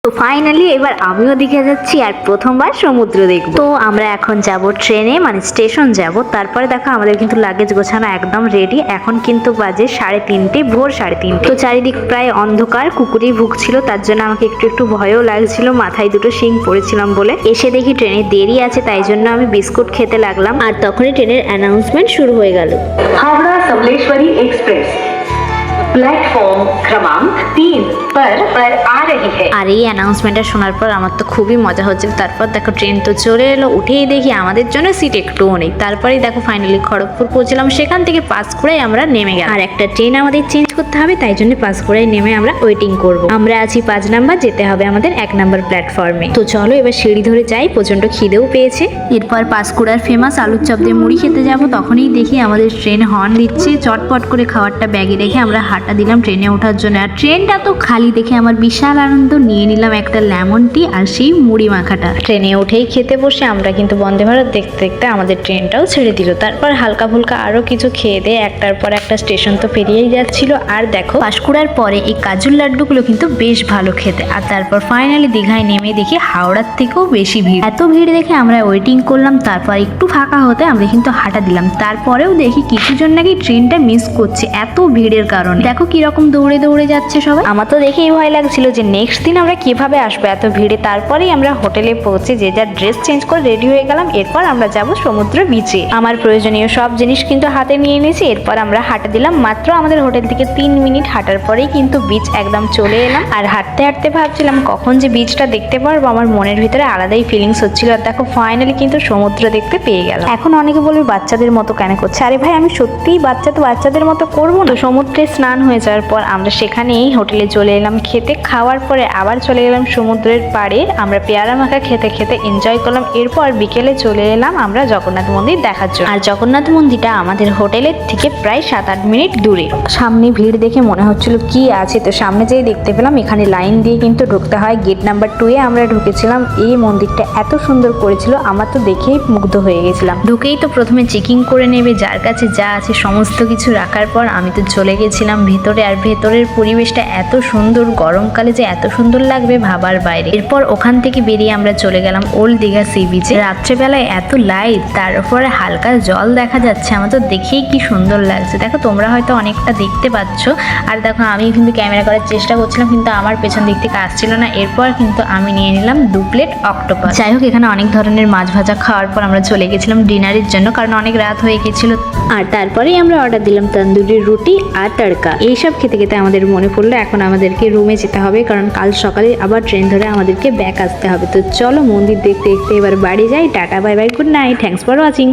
তো ফাইনালি এবার আমিও দিঘা যাচ্ছি আর প্রথমবার সমুদ্র দেখব। তো আমরা এখন যাব ট্রেনে, মানে স্টেশন যাব। তারপরে দেখো আমাদের কিন্তু লাগেজ গোছানো একদম রেডি। এখন কিন্তু বাজে 3:30, ভোর 3:30। তো চারিদিক প্রায় অন্ধকার, কুকুরই ভুগছিল, তার জন্য আমাকে একটু একটু ভয়ও লাগছিল, মাথায় দুটো শিং পড়েছিলাম বলে। এসে দেখি ট্রেনে দেরি আছে, তাই জন্য আমি বিস্কুট খেতে লাগলাম। আর তখনই ট্রেনের অ্যানাউন্সমেন্ট শুরু হয়ে গেল। हावड़ा समलेश्वरी एक्सप्रेस प्लेटफॉर्म क्रमांक 3 पर आ रही है। আর এই অ্যানাউন্সমেন্টটা শোনার পর আমার তো খুবই মজা হচ্ছিল। তারপর দেখো ট্রেন তো চলে এলো, উঠেই দেখি আমাদের জন্য সিট একটুও নেই। তারপরেই দেখো ফাইনালি খড়গপুর পৌঁছলাম, সেখান থেকে পাঁশকুড়ায় আমরা নেমে গেলাম। আর একটা ট্রেন আমাদের চেঞ্জ করতে হবে, তাই জন্য পাঁশকুড়ায় নেমে আমরা ওয়েটিং করব। আমরা আছি 5 নাম্বার, যেতে হবে আমাদের 1 নাম্বার প্ল্যাটফর্মে। তো চলো এবার সিঁড়ি ধরে যাই, প্রচন্ড খিদেও পেয়েছে। এরপর পাঁশকুড়ার ফেমাস আলুর চপ দিয়ে মুড়ি খেতে যাব। তখনই দেখি আমাদের ট্রেন হর্ন দিচ্ছে। চটপট করে খাবারটা ব্যাগে রেখে আমরা হাঁটা দিলাম ট্রেনে ওঠার জন্য। আর ট্রেনটা তো খালি দেখে আমার বিশাল আনন্দ। নিয়ে নিলাম একটা লেমন টি আর সেই মুড়ি মাখাটা। ট্রেনে উঠেই খেতে বসে আমরা কিন্তু বন্দে ভারত দেখতে দেখতে আমাদের ট্রেনটাও ছেড়ে দিল। তারপর হালকা ফুলকা আরো কিছু খেয়ে দিয়ে একটার পর একটা স্টেশন তো পেরিয়েই যাচ্ছিল। আর দেখো পাঁশকুড়ার পরে এই কাজুর লাড্ডুগুলো কিন্তু বেশ ভালো খেতে। আর তারপর ফাইনালি দীঘায় নেমে দেখি হাওড়ার থেকেও বেশি ভিড়। এত ভিড় দেখে আমরা ওয়েটিং করলাম। তারপর একটু ফাঁকা হতে আমরা কিন্তু হাঁটা দিলাম। তারপরেও দেখি কিছুজন নাকি ট্রেনটা মিস করছে এত ভিড়ের কারণে। দেখো কিরকম দৌড়ে দৌড়ে যাচ্ছে সবাই। আমার তো দেখেই ভয় লাগছিল যে নেক্সট দিন আমরা কিভাবে আসবো এত ভিড়ে। তারপরেই আমরা হোটেলে পৌঁছে যে যার ড্রেস চেঞ্জ করে রেডি হয়ে গেলাম। এরপর আমরা যাব সমুদ্র বিচে। আমার প্রয়োজনীয় সব জিনিস কিন্তু হাতে নিয়ে নিয়েছি। এরপর আমরা হাঁটা দিলাম। মাত্র আমাদের হোটেল থেকে 3 মিনিট হাঁটার পরেই কিন্তু বিচ একদম চলে এলাম। আর হাঁটতে হাঁটতে ভাবছিলাম কখন যে বিচটা দেখতে পারবো। আমার মনের ভিতরে আলাদাই ফিলিংস হচ্ছিল। আর দেখো ফাইনালি কিন্তু সমুদ্র দেখতে পেয়ে গেলাম। এখন অনেকে বলবে বাচ্চাদের মতো কেন করছে। আরে ভাই আমি সত্যিই বাচ্চাদের মতো করবো না। সমুদ্রে স্নান হয়ে যাওয়ার পর আমরা সেখানেই হোটেলে চলে এলাম খেতে। খাওয়ার পরে আবার চলে গেলাম সমুদ্রের পাড়ে। আমরা পেয়ারা মাখা খেতে খেতে এনজয় করলাম। এরপর বিকেলে চলে এলাম আমরা জগন্নাথ মন্দির দেখার জন্য। আর জগন্নাথ মন্দিরটা আমাদের হোটেলের থেকে প্রায় 7-8 মিনিট দূরে। সামনে ভিড় দেখে মনে হচ্ছিল কি আছে, তো সামনে যেয়ে দেখতে পেলাম এখানে লাইন দিয়ে কিন্তু ঢুকতে হয়। গেট নাম্বার 2 এ আমরা ঢুকেছিলাম। এই মন্দিরটা এত সুন্দর করেছিল, আমার তো দেখেই মুগ্ধ হয়ে গেছিলাম। ঢুকেই তো প্রথমে চেকিং করে নেবে, যার কাছে যা আছে সমস্ত কিছু রাখার পর আমি তো চলে গেছিলাম ভেতরে। আর ভেতরের পরিবেশটা এত সুন্দর, গরমকালে যে এত সুন্দর লাগবে ভাবার বাইরে। এরপর ওখান থেকে বেরিয়ে আমরা চলে গেলাম ওল্ড দীঘা সি বিচে। রাত্রেবেলায় এত লাইট, তার উপরে হালকা জল দেখা যাচ্ছে, আমার তো দেখেই কি সুন্দর লাগছে। দেখো তোমরা হয়তো অনেকটা দেখতে পাচ্ছ। আর দেখো আমি কিন্তু ক্যামেরা করার চেষ্টা করছিলাম, কিন্তু আমার পেছন দিক থেকে আসছিল না। এরপর কিন্তু আমি নিয়ে নিলাম 2 প্লেট অক্টোপাস। যাই হোক এখানে অনেক ধরনের মাছ ভাজা খাওয়ার পর আমরা চলে গেছিলাম ডিনারের জন্য, কারণ অনেক রাত হয়ে গেছিল। আর তারপরেই আমরা অর্ডার দিলাম তন্দুরি রুটি আর তড়কা। এইসব খেতে খেতে আমাদের মনে পড়লো এখন আমাদেরকে রুমে যেতে হবে, কারণ কাল সকালে আবার ট্রেন ধরে আমাদেরকে ব্যাক আসতে হবে। তো চলো মন্দির দেখতে দেখতে এবার বাড়ি যাই। Tata bye bye, good night, thanks for watching.